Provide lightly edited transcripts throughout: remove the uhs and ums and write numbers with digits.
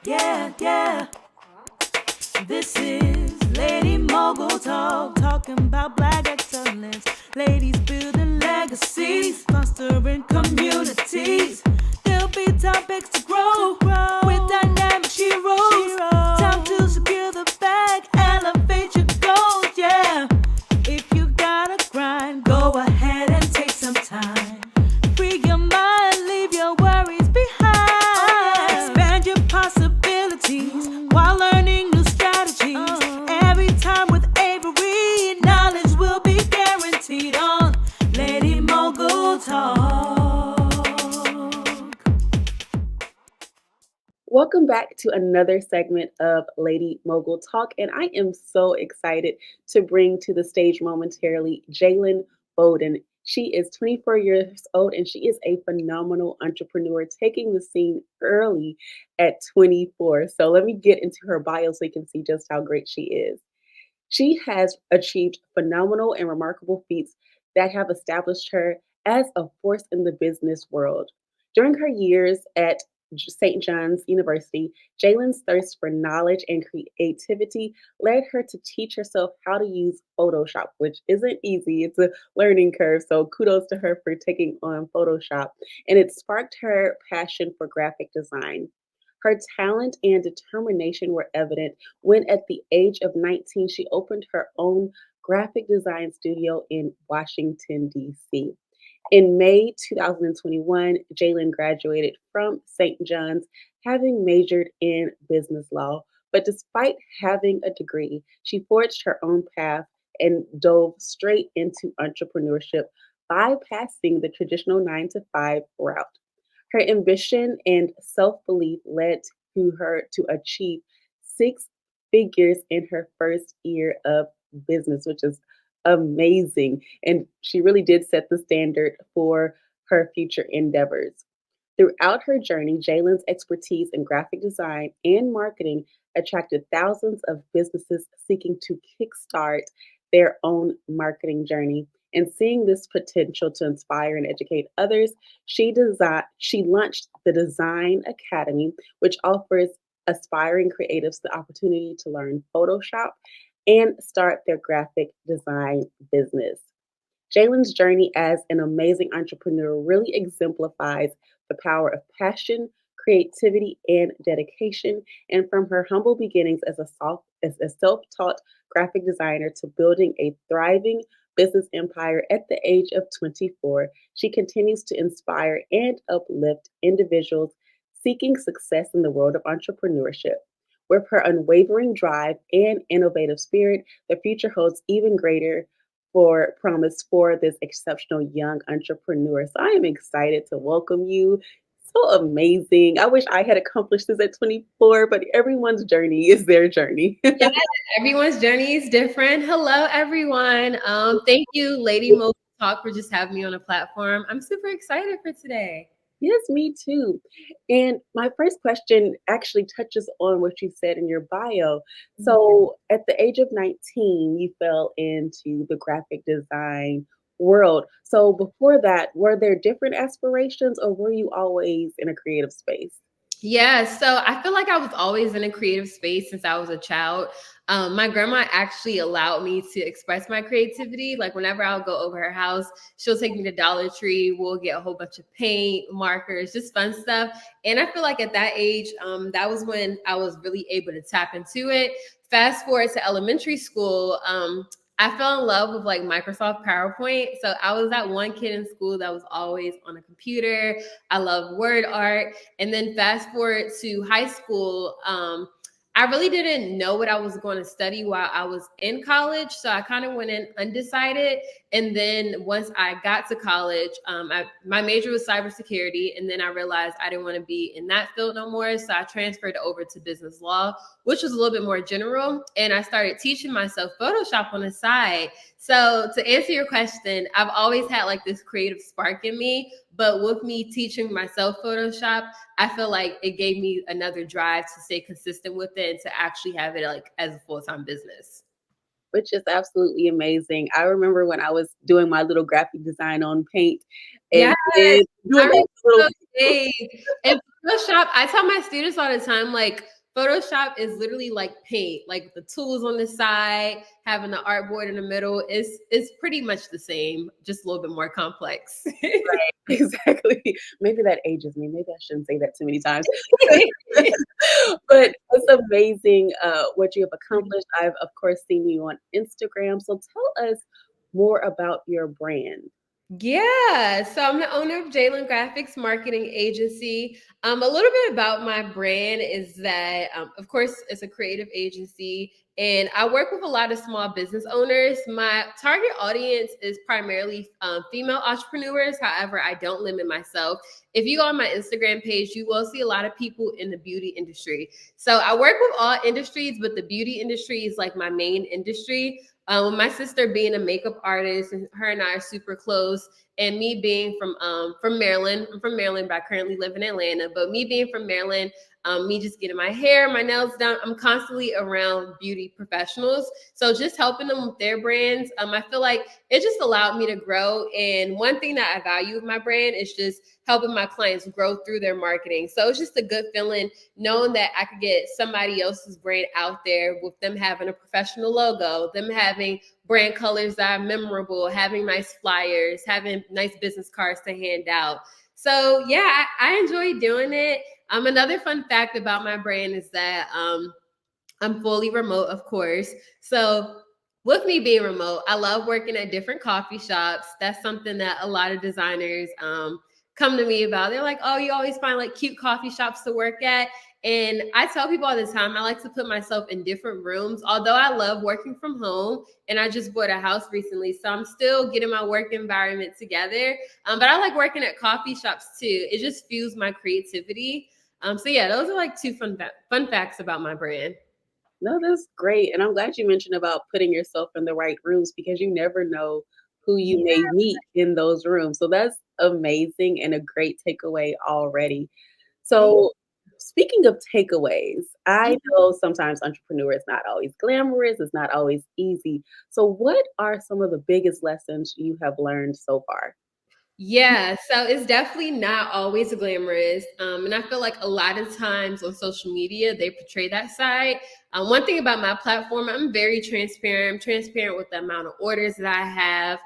Yeah. This is Lady Mogul Talk, talking about black excellence. Ladies building legacies, fostering communities. There'll be topics to grow with dynamic heroes. Time to secure the bag, elevate your goals, yeah. If you gotta grind, go ahead and take some time. Free your mind, leave your worries behind. Expand your possibilities while learning new strategies. Every time with Avery, knowledge will be guaranteed on Lady Mogul Talk. Welcome back to another segment of Lady Mogul Talk, and I am so excited to bring to the stage momentarily Jaylin Bolden. She is 24 years old and she is a phenomenal entrepreneur, taking the scene early at 24. So let me get into her bio so you can see just how great she is. She has achieved phenomenal and remarkable feats that have established her as a force in the business world. During her years at St. John's University, Jaylin's thirst for knowledge and creativity led her to teach herself how to use Photoshop, which isn't easy. It's a learning curve. So kudos to her for taking on Photoshop. And it sparked her passion for graphic design. Her talent and determination were evident when, at the age of 19, she opened her own graphic design studio in Washington, D.C. In May 2021, Jaylin graduated from St. John's, having majored in business law. But despite having a degree, she forged her own path and dove straight into entrepreneurship, bypassing the traditional 9 to 5 route. Her ambition and self belief led to her to achieve 6 figures in her first year of business, which is amazing. And she really did set the standard for her future endeavors. Throughout her journey, Jaylin's expertise in graphic design and marketing attracted thousands of businesses seeking to kickstart their own marketing journey. And seeing this potential to inspire and educate others, she launched the Design Academy, which offers aspiring creatives the opportunity to learn Photoshop and start their graphic design business. Jaylin's journey as an amazing entrepreneur really exemplifies the power of passion, creativity, and dedication. And from her humble beginnings as a self-taught graphic designer to building a thriving business empire at the age of 24, she continues to inspire and uplift individuals seeking success in the world of entrepreneurship. With her unwavering drive and innovative spirit, the future holds even greater for promise for this exceptional young entrepreneur. So I am excited to welcome you. So amazing. I wish I had accomplished this at 24, but everyone's journey is their journey. Yeah, everyone's journey is different. Hello, everyone. Thank you, Lady Mogul Talk, for just having me on the platform. I'm super excited for today. Yes, me too. And my first question actually touches on what you said in your bio. So, at the age of 19, you fell into the graphic design world. So, before that, were there different aspirations or were you always in a creative space? Yeah, so I feel like I was always in a creative space since I was a child. My grandma actually allowed me to express my creativity. Like whenever I'll go over her house, she'll take me to Dollar Tree. We'll get a whole bunch of paint, markers, just fun stuff. And I feel like at that age, that was when I was really able to tap into it. Fast forward to elementary school, I fell in love with like Microsoft PowerPoint. So I was that one kid in school that was always on a computer. I love word art. And then fast forward to high school, I really didn't know what I was going to study while I was in college. So I kind of went in undecided. And then once I got to college, my major was cybersecurity. And then I realized I didn't want to be in that field no more. So I transferred over to business law, which was a little bit more general. And I started teaching myself Photoshop on the side. So to answer your question, I've always had like this creative spark in me, but with me teaching myself Photoshop, I feel like it gave me another drive to stay consistent with it and to actually have it like as a full-time business. Which is absolutely amazing. I remember when I was doing my little graphic design on paint Yes, and did I doing remember that little those days. And Photoshop, I tell my students all the time, like Photoshop is literally like paint, like the tools on the side, having the artboard in the middle. It's pretty much the same, just a little bit more complex. Right, exactly. Maybe that ages me. Maybe I shouldn't say that too many times. But it's amazing what you have accomplished. I've, of course, seen you on Instagram. So tell us more about your brand. Yeah, so I'm the owner of Jaylin Graphics Marketing Agency. A little bit about my brand is that, of course, it's a creative agency, and I work with a lot of small business owners. My target audience is primarily female entrepreneurs. However, I don't limit myself. If you go on my Instagram page, you will see a lot of people in the beauty industry. So I work with all industries, but the beauty industry is like my main industry. My sister being a makeup artist, and her and I are super close. And me being from Maryland, I'm from Maryland, but I currently live in Atlanta. But me being from Maryland, me just getting my hair, my nails done, I'm constantly around beauty professionals. So just helping them with their brands, I feel like it just allowed me to grow. And one thing that I value with my brand is just helping my clients grow through their marketing. So it's just a good feeling knowing that I could get somebody else's brand out there with them having a professional logo, them having brand colors that are memorable, having nice flyers, having nice business cards to hand out. So yeah, I enjoy doing it. Another fun fact about my brand is that I'm fully remote, of course. So with me being remote, I love working at different coffee shops. That's something that a lot of designers come to me about. They're like, oh, you always find like cute coffee shops to work at. And I tell people all the time, I like to put myself in different rooms. Although I love working from home and I just bought a house recently. So I'm still getting my work environment together. But I like working at coffee shops too. It just fuels my creativity. So yeah, those are like two fun facts about my brand. No, that's great. And I'm glad you mentioned about putting yourself in the right rooms because you never know who you may meet in those rooms. So that's amazing and a great takeaway already. Yeah. So, speaking of takeaways, I Mhm. know sometimes entrepreneur is not always glamorous, it's not always easy. So, what are some of the biggest lessons you have learned so far? Yeah, so it's definitely not always glamorous. And I feel like a lot of times on social media, they portray that side. One thing about my platform, I'm very transparent. I'm transparent with the amount of orders that I have.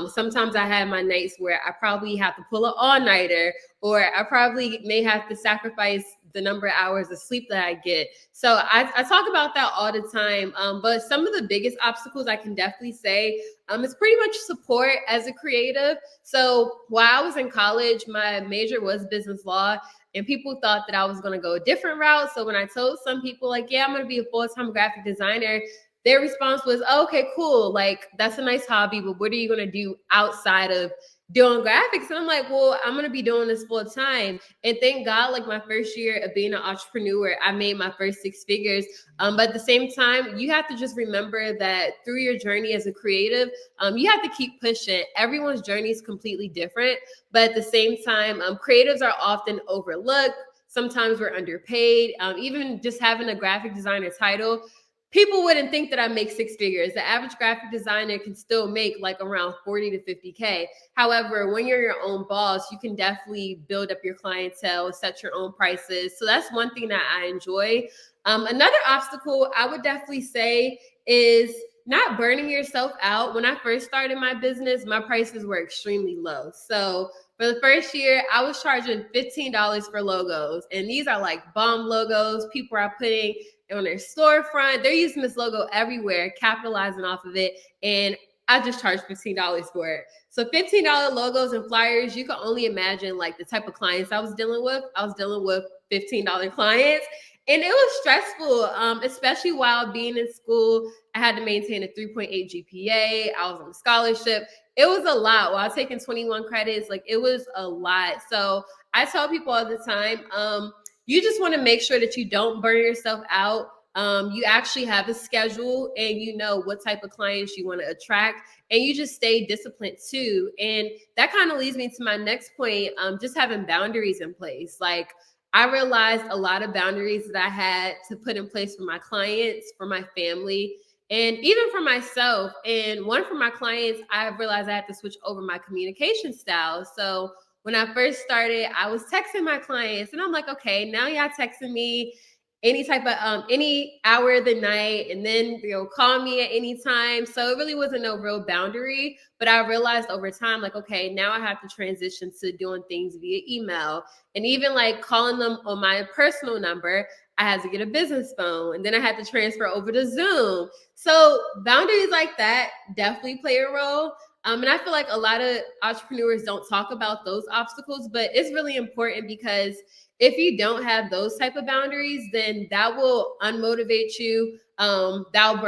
Sometimes I have my nights where I probably have to pull an all-nighter, or I probably may have to sacrifice the number of hours of sleep that I get. So I talk about that all the time. But some of the biggest obstacles I can definitely say is pretty much support as a creative. So while I was in college, my major was business law, and people thought that I was going to go a different route. So when I told some people, like, yeah, I'm going to be a full-time graphic designer, their response was, oh, okay, cool. Like, that's a nice hobby, but what are you going to do outside of doing graphics? And I'm like, well, I'm going to be doing this full time. And thank God, like my first year of being an entrepreneur, I made my first six figures. But at the same time, you have to just remember that through your journey as a creative, you have to keep pushing. Everyone's journey is completely different, but at the same time, creatives are often overlooked. Sometimes we're underpaid. Even just having a graphic designer title, people wouldn't think that I make six figures. The average graphic designer can still make like around 40 to 50K. However, when you're your own boss, you can definitely build up your clientele, set your own prices. So that's one thing that I enjoy. Another obstacle I would definitely say is not burning yourself out. When I first started my business, my prices were extremely low. So for the first year, I was charging $15 for logos. And these are like bomb logos. People are putting on their storefront. They're using this logo everywhere, capitalizing off of it. And I just charged $15 for it. So $15 logos and flyers, you can only imagine like the type of clients I was dealing with. I was dealing with $15 clients. And it was stressful, especially while being in school. I had to maintain a 3.8 GPA. I was on a scholarship. It was a lot. While taking 21 credits, like it was a lot. So I tell people all the time, you just want to make sure that you don't burn yourself out. You actually have a schedule and you know what type of clients you want to attract, and you just stay disciplined too. And that kind of leads me to my next point, just having boundaries in place. Like I realized a lot of boundaries that I had to put in place for my clients, for my family, and even for myself. And one for my clients, I realized I had to switch over my communication style. So when I first started, I was texting my clients and I'm like, okay, now y'all texting me. any type of any hour of the night, and then call me at any time. So it really wasn't no real boundary. But I realized over time, like, okay, now I have to transition to doing things via email, and even like calling them on my personal number. I had to get a business phone, and then I had to transfer over to Zoom. So boundaries like that definitely play a role. And I feel like a lot of entrepreneurs don't talk about those obstacles, but it's really important because if you don't have those type of boundaries, then that will unmotivate you. That'll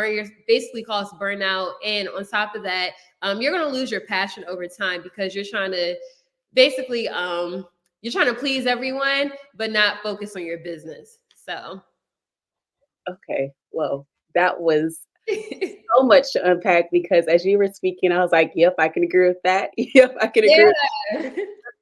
basically cause burnout. And on top of that, you're going to lose your passion over time because you're trying to basically, you're trying to please everyone, but not focus on your business. So. Okay, well, that was so much to unpack because as you were speaking, I was like, yep, I can agree with that. Yep, I can agree. Yeah.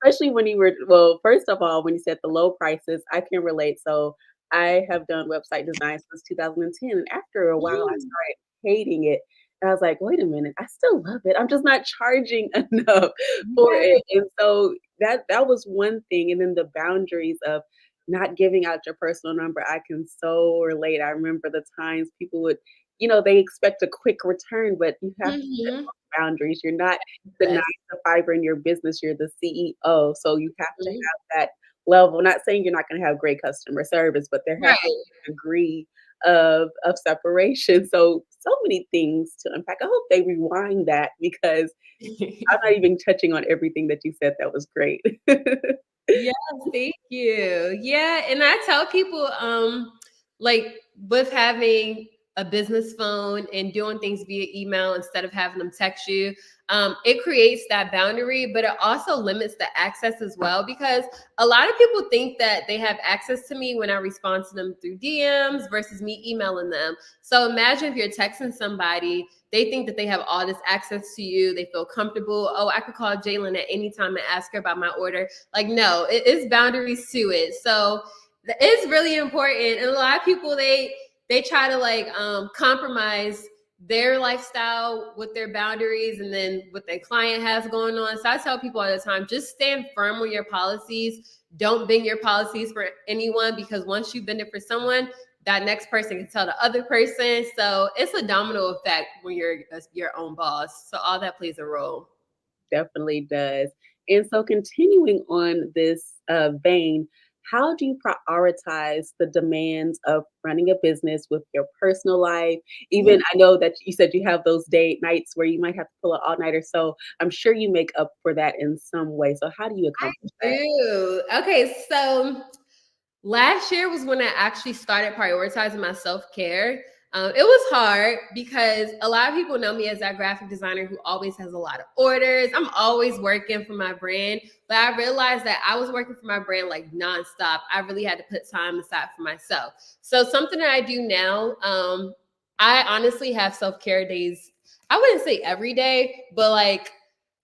Especially when you were, well, first of all, when you said the low prices, I can relate. So I have done website design since 2010. And after a while, I Mm, started hating it. And I was like, wait a minute, I still love it. I'm just not charging enough for right. it. And so that was one thing. And then the boundaries of not giving out your personal number, I can so relate. I remember the times people would, they expect a quick return, but you have to set Mhm. boundaries. You're not the nine Yes. to fiver in your business, you're the CEO. So you have to Mhm. have that level. Not saying you're not going to have great customer service, but there has to Right. be a degree of separation. So many things to unpack. I hope they rewind that because I'm not even touching on everything that you said. That was great. Yes, thank you. Yeah, and I tell people, like with having a business phone and doing things via email instead of having them text you, it creates that boundary, but it also limits the access as well because a lot of people think that they have access to me when I respond to them through DMs versus me emailing them. So imagine if you're texting somebody, they think that they have all this access to you. They feel comfortable. Oh, I could call Jaylin at any time and ask her about my order. Like, no, it is boundaries to it. So it's really important. And a lot of people they try to like compromise their lifestyle with their boundaries and then what their client has going on. So I tell people all the time, just stand firm with your policies. Don't bend your policies for anyone because once you bend it for someone, that next person can tell the other person. So it's a domino effect when you're your own boss. So all that plays a role. Definitely does. And so, continuing on this vein, how do you prioritize the demands of running a business with your personal life? Even I know that you said you have those date nights where you might have to pull an all nighter. So, I'm sure you make up for that in some way. So, how do you I accomplish that? do. Okay, so last year was when I actually started prioritizing my self care. It was hard because a lot of people know me as that graphic designer who always has a lot of orders. I'm always working for my brand, but I realized that I was working for my brand like nonstop. I really had to put time aside for myself. So something that I do now, I honestly have self care days. I wouldn't say every day, but like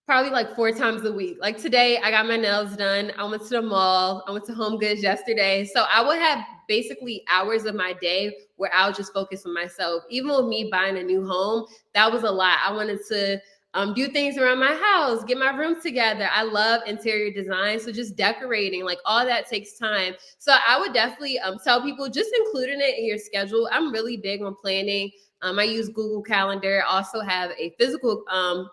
probably like 4 times a week. Like today, I got my nails done. I went to the mall. I went to Home Goods yesterday. So I would have basically hours of my day where I'll just focus on myself. Even with me buying a new home, that was a lot. I wanted to do things around my house, get my room together. I love interior design. So just decorating, like all that takes time. So I would definitely tell people just including it in your schedule. I'm really big on planning. I use Google Calendar. I also have a physical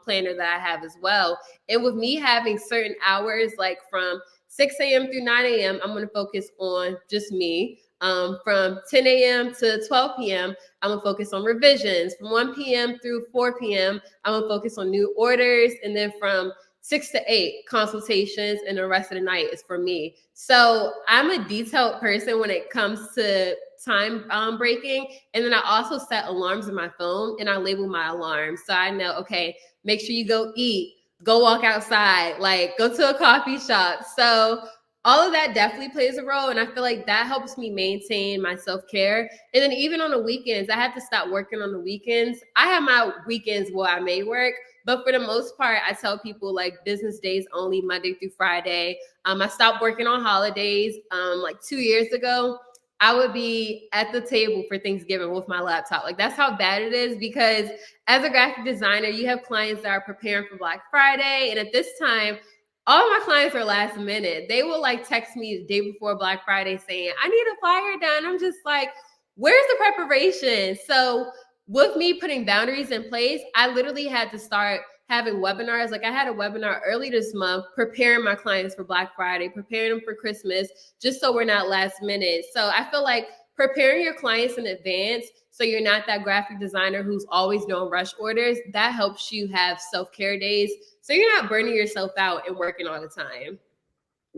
planner that I have as well. And with me having certain hours, like from 6 a.m. through 9 a.m., I'm going to focus on just me. From 10 a.m. to 12 p.m., I'm going to focus on revisions. From 1 p.m. through 4 p.m., I'm going to focus on new orders. And then from 6 to 8 consultations, and the rest of the night is for me. So I'm a detailed person when it comes to time breaking. And then I also set alarms in my phone and I label my alarms. So I know, okay, make sure you go eat, go walk outside, like go to a coffee shop. So all of that definitely plays a role. And I feel like that helps me maintain my self care. And then even on the weekends, I had to stop working on the weekends. I have my weekends where I may work, but for the most part, I tell people like business days only, Monday through Friday. I stopped working on holidays like 2 years ago. I would be at the table for Thanksgiving with my laptop. Like that's how bad it is because as a graphic designer, you have clients that are preparing for Black Friday. And at this time, all my clients are last minute. They will like text me the day before Black Friday saying, I need a flyer done. I'm just like, where's the preparation? So with me putting boundaries in place, I literally had to start having webinars. Like I had a webinar early this month, preparing my clients for Black Friday, preparing them for Christmas, just so we're not last minute. So I feel like preparing your clients in advance so you're not that graphic designer who's always doing rush orders, that helps you have self-care days so you're not burning yourself out and working all the time.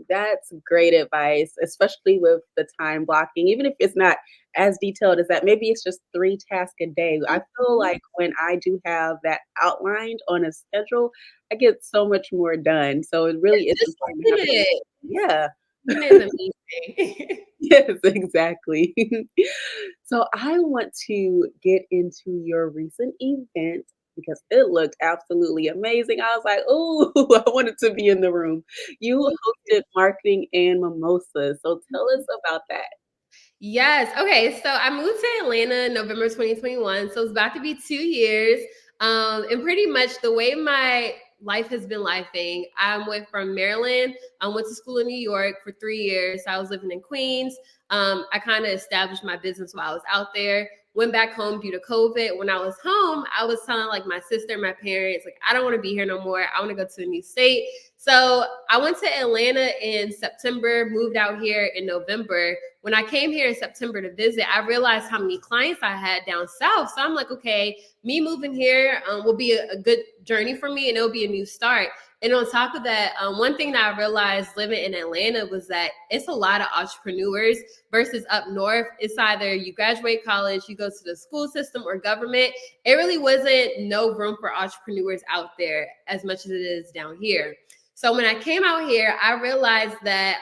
That's great advice, especially with the time blocking, even if it's not as detailed as that. Maybe it's just 3 tasks a day. I feel Mhm. like when I do have that outlined on a schedule, I get so much more done. So it really is Just important to have doing it. yeah. Doing it is amazing. Yes, exactly. So I want to get into your recent event because it looked absolutely amazing. I was like, "Ooh, I wanted to be in the room." You hosted marketing and mimosas. So tell us about that. Yes. Okay. So I moved to Atlanta in November 2021. So it's about to be 2 years. And pretty much the way my life has been lifing, I went from Maryland. I went to school in New York for 3 years. I was living in Queens. I kind of established my business while I was out there. Went back home due to COVID. When I was home, I was telling like my sister, my parents, like, I don't want to be here no more. I want to go to a new state. So I went to Atlanta in September, moved out here in November. When I came here in September to visit, I realized how many clients I had down south. So I'm like, okay, me moving here will be a good journey for me and it'll be a new start. And on top of that, one thing that I realized living in Atlanta was that it's a lot of entrepreneurs versus up north. It's either you graduate college, you go to the school system or government. It really wasn't no room for entrepreneurs out there as much as it is down here. So when I came out here, I realized that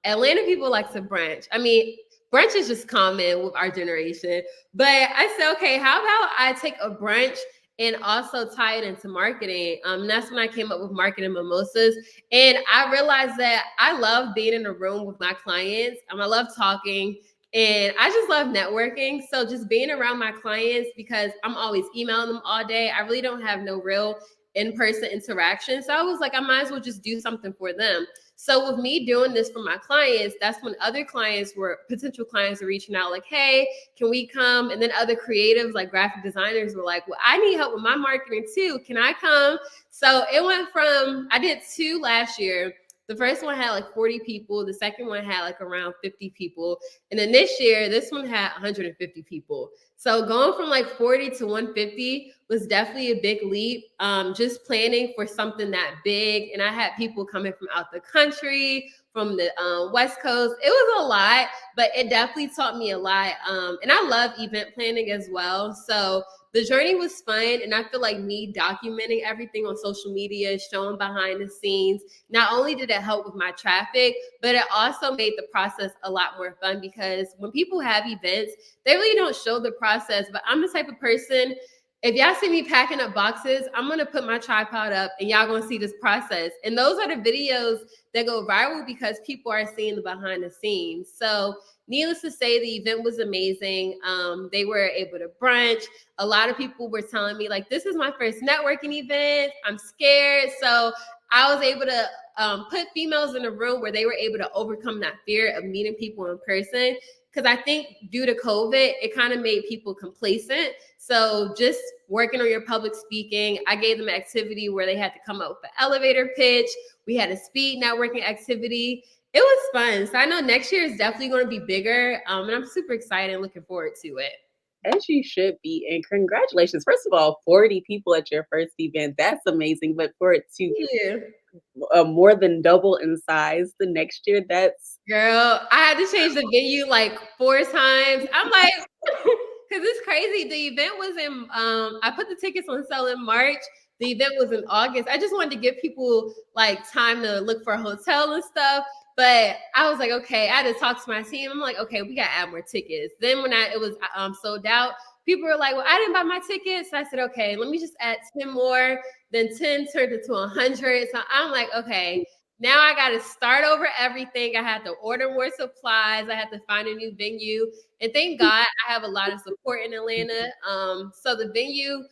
Atlanta people like to brunch. I mean, brunch is just common with our generation. But I said, okay, how about I take a brunch and also tie it into marketing? And that's when I came up with marketing mimosas. And I realized that I love being in a room with my clients. I love talking. And I just love networking. So just being around my clients because I'm always emailing them all day. I really don't have no real in-person interaction. So I was like, I might as well just do something for them. So with me doing this for my clients, that's when other clients were potential clients were reaching out like, hey, can we come? And then other creatives like graphic designers were like, well, I need help with my marketing too. Can I come? So it went from, I did 2 last year. The first one had like 40 people. The second one had like around 50 people. And then this year, this one had 150 people. So going from like 40 to 150 was definitely a big leap. Just planning for something that big. And I had people coming from out the country, from the West Coast. It was a lot, but it definitely taught me a lot. And I love event planning as well. So the journey was fun. And I feel like me documenting everything on social media, showing behind the scenes, not only did it help with my traffic, but it also made the process a lot more fun because when people have events, they really don't show the process. But I'm the type of person, if y'all see me packing up boxes, I'm gonna put my tripod up and y'all gonna see this process. And those are the videos that go viral because people are seeing the behind the scenes. So needless to say, the event was amazing. They were able to brunch. A lot of people were telling me like, this is my first networking event. I'm scared. So I was able to put females in a room where they were able to overcome that fear of meeting people in person. Because I think due to COVID, it kind of made people complacent. So just working on your public speaking, I gave them an activity where they had to come up with an elevator pitch. We had a speed networking activity. It was fun. So I know next year is definitely going to be bigger. And I'm super excited and looking forward to it. As you should be. And congratulations. First of all, 40 people at your first event. That's amazing. But for it to Yeah. more than double in size the next year, that's Girl, I had to change the venue like 4 times. I'm like, because it's crazy. The event was in, I put the tickets on sale in March. The event was in August. I just wanted to give people like time to look for a hotel and stuff. But I was like, okay, I had to talk to my team. I'm like, okay, we got to add more tickets. Then when it was sold out, people were like, well, I didn't buy my tickets. So I said, okay, let me just add 10 more. Then 10 turned into 100. So I'm like, okay, now I got to start over everything. I had to order more supplies. I had to find a new venue. And thank God I have a lot of support in Atlanta. So the venue,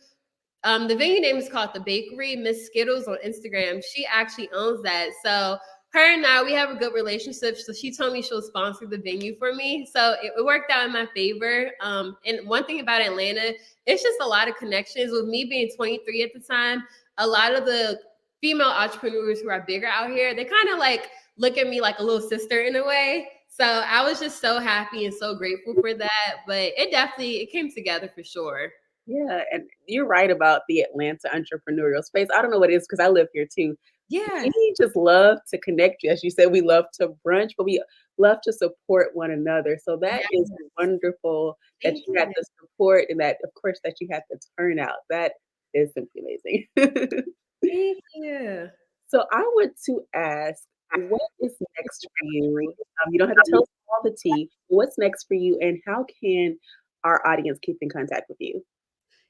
The venue name is called The Bakery, Miss Skittles on Instagram. She actually owns that. So her and I, we have a good relationship. So she told me she'll sponsor the venue for me. So it worked out in my favor. And one thing about Atlanta, it's just a lot of connections. With me being 23 at the time, a lot of the female entrepreneurs who are bigger out here, they kind of like look at me like a little sister in a way. So I was just so happy and so grateful for that. But it came together for sure. Yeah, and you're right about the Atlanta entrepreneurial space. I don't know what it is because I live here too. Yeah. We just love to connect you. As you said, we love to brunch, but we love to support one another. So that Yes. is wonderful that Thank you had you. the support and that, of course, that you had the turnout. That is simply amazing. Thank you. So I want to ask, what is next for you? You don't have to tell us all the tea. What's next for you, and how can our audience keep in contact with you?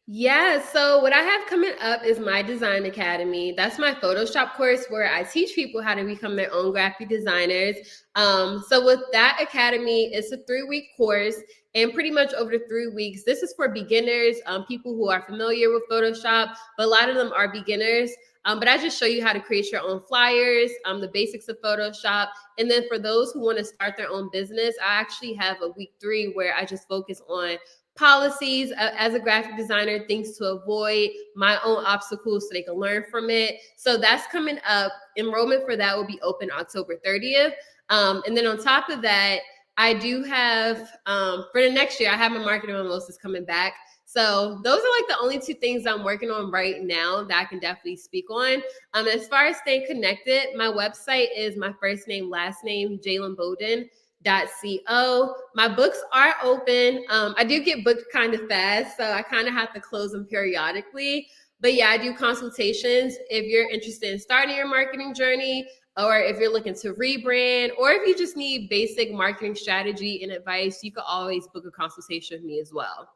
Yeah, so what I have coming up is my design academy. That's my Photoshop course where I teach people how to become their own graphic designers. So with that academy, it's a 3-week course, and pretty much over the 3 weeks, this is for beginners, people who are familiar with Photoshop, but a lot of them are beginners. But I just show you how to create your own flyers, the basics of Photoshop. And then for those who want to start their own business, I actually have a week 3 where I just focus on policies as a graphic designer, things to avoid, my own obstacles so they can learn from it. So that's coming up. Enrollment for that will be open October 30th. And then on top of that, I do have for the next year, I have my marketing mimosas coming back. So those are like the only 2 things I'm working on right now that I can definitely speak on. As far as staying connected, my website is my first name, last name, Jaylin Bolden. .co. My books are open. I do get booked kind of fast, so I kind of have to close them periodically. But yeah, I do consultations if you're interested in starting your marketing journey, or if you're looking to rebrand, or if you just need basic marketing strategy and advice, you can always book a consultation with me as well.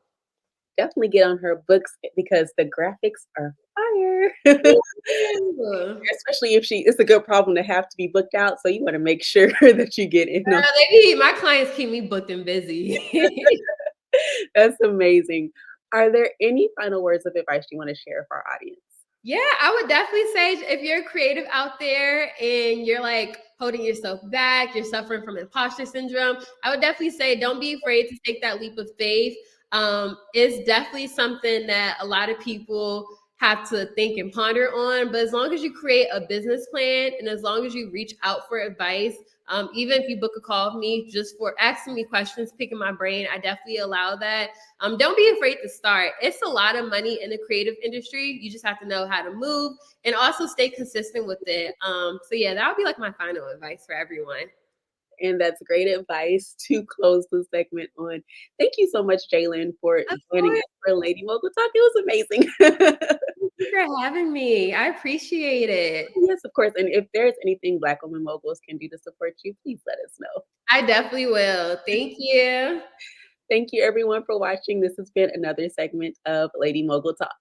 Definitely get on her books because the graphics are fire. Thank you. Especially if it's a good problem to have to be booked out, so you wanna make sure that you get in on. My clients keep me booked and busy. That's amazing. Are there any final words of advice you wanna share for our audience? Yeah, I would definitely say if you're creative out there and you're like holding yourself back, you're suffering from imposter syndrome, I would definitely say don't be afraid to take that leap of faith. It's definitely something that a lot of people have to think and ponder on. But as long as you create a business plan and as long as you reach out for advice, even if you book a call with me just for asking me questions, picking my brain, I definitely allow that. Don't be afraid to start. It's a lot of money in the creative industry. You just have to know how to move and also stay consistent with it. So yeah, that would be like my final advice for everyone. And that's great advice to close the segment on. Thank you so much, Jaylin, for Of joining course. us for Lady Mogul Talk. It was amazing. Thank you for having me. I appreciate it. Yes, of course. And if there's anything Black women moguls can do to support you, please let us know. I definitely will. Thank you. Thank you, everyone, for watching. This has been another segment of Lady Mogul Talk.